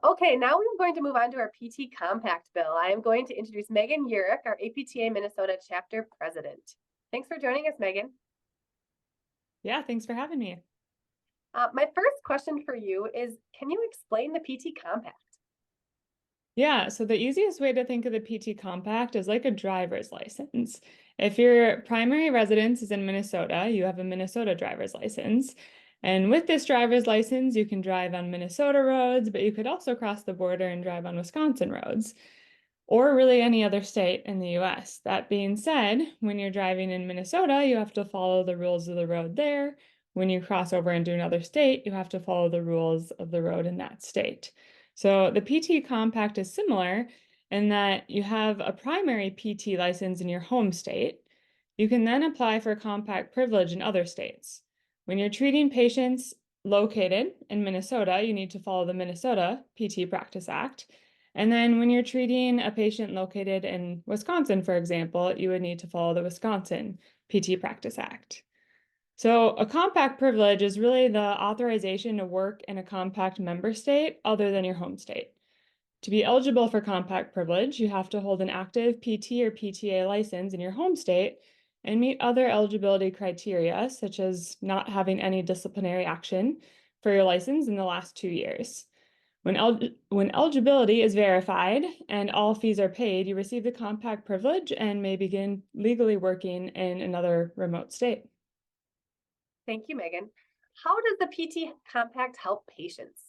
Okay, now we're going to move on to our PT Compact bill. I am going to introduce Megan Urich, our APTA Minnesota chapter president. Thanks for joining us, Megan. Yeah, thanks for having me. My first question for you is, can you explain the PT Compact? Yeah, so the easiest way to think of the PT Compact is like a driver's license. If your primary residence is in Minnesota, you have a Minnesota driver's license. And with this driver's license, you can drive on Minnesota roads, but you could also cross the border and drive on Wisconsin roads, or really any other state in the US. That being said, when you're driving in Minnesota, you have to follow the rules of the road there. When you cross over into another state, you have to follow the rules of the road in that state. So the PT Compact is similar in that you have a primary PT license in your home state. You can then apply for compact privilege in other states. When you're treating patients located in Minnesota, you need to follow the Minnesota PT Practice Act. And then when you're treating a patient located in Wisconsin, for example, you would need to follow the Wisconsin PT Practice Act. So a compact privilege is really the authorization to work in a compact member state other than your home state. To be eligible for compact privilege, you have to hold an active PT or PTA license in your home state and meet other eligibility criteria, such as not having any disciplinary action for your license in the last 2 years. When eligibility is verified and all fees are paid, you receive the compact privilege and may begin legally working in another remote state. Thank you, Megan. How does the PT Compact help patients?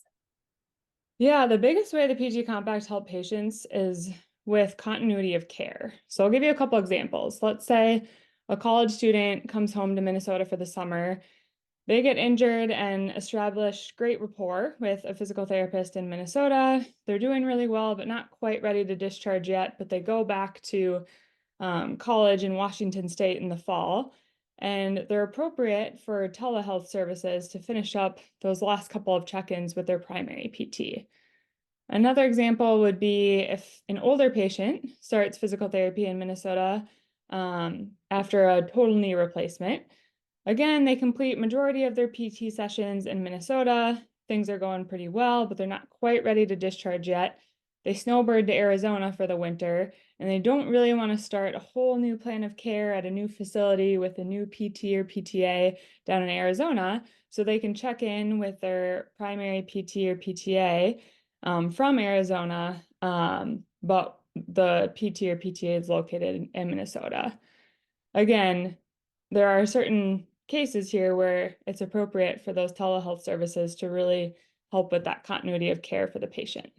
Yeah, the biggest way the PG Compacts help patients is with continuity of care. So I'll give you a couple examples. Let's say a college student comes home to Minnesota for the summer. They get injured and establish great rapport with a physical therapist in Minnesota. They're doing really well, but not quite ready to discharge yet. But they go back to college in Washington State in the fall, and they're appropriate for telehealth services to finish up those last couple of check-ins with their primary PT. Another example would be if an older patient starts physical therapy in Minnesota after a total knee replacement. Again, they complete majority of their PT sessions in Minnesota. Things are going pretty well, but they're not quite ready to discharge yet. They snowbird to Arizona for the winter, and they don't really want to start a whole new plan of care at a new facility with a new PT or PTA down in Arizona, so they can check in with their primary PT or PTA from Arizona, but the PT or PTA is located in Minnesota. Again, there are certain cases here where it's appropriate for those telehealth services to really help with that continuity of care for the patient.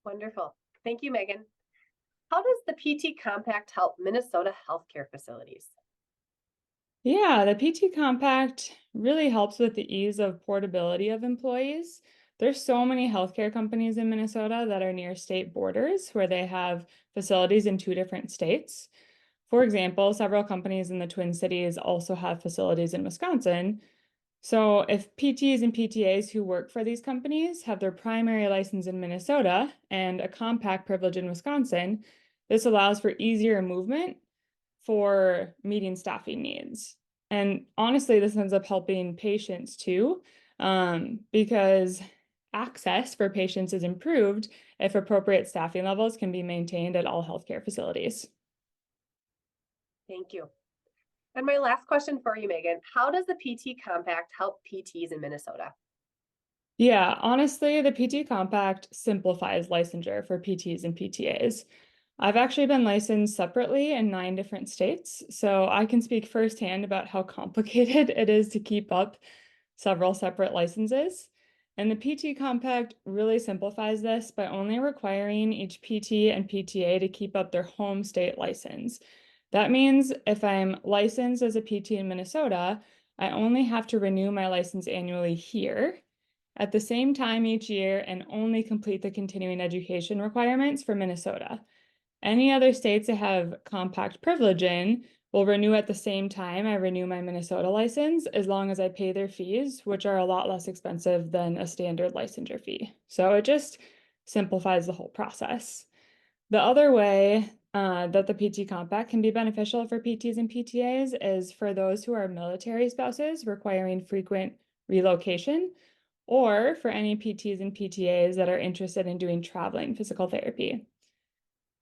Wonderful. Thank you, Megan. How does the PT Compact help Minnesota healthcare facilities? Yeah, the PT Compact really helps with the ease of portability of employees. There's so many healthcare companies in Minnesota that are near state borders where they have facilities in two different states. For example, several companies in the Twin Cities also have facilities in Wisconsin. So if PTs and PTAs who work for these companies have their primary license in Minnesota and a compact privilege in Wisconsin, this allows for easier movement for meeting staffing needs. And honestly, this ends up helping patients too, because access for patients is improved if appropriate staffing levels can be maintained at all healthcare facilities. Thank you. And my last question for you, Megan, how does the PT Compact help PTs in Minnesota? Yeah, honestly, the PT Compact simplifies licensure for PTs and PTAs. I've actually been licensed separately in 9 different states, so I can speak firsthand about how complicated it is to keep up several separate licenses. And the PT Compact really simplifies this by only requiring each PT and PTA to keep up their home state license. That means if I'm licensed as a PT in Minnesota, I only have to renew my license annually here at the same time each year and only complete the continuing education requirements for Minnesota. Any other states that have compact privilege in will renew at the same time I renew my Minnesota license, as long as I pay their fees, which are a lot less expensive than a standard licensure fee. So it just simplifies the whole process. The other way that the PT Compact can be beneficial for PTs and PTAs is for those who are military spouses requiring frequent relocation, or for any PTs and PTAs that are interested in doing traveling physical therapy.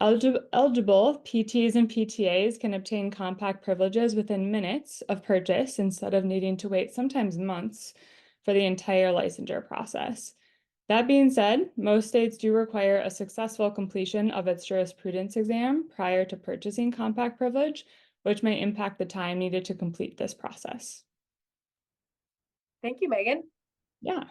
Eligible PTs and PTAs can obtain compact privileges within minutes of purchase instead of needing to wait sometimes months for the entire licensure process. That being said, most states do require a successful completion of its jurisprudence exam prior to purchasing compact privilege, which may impact the time needed to complete this process. Thank you, Megan. Yeah.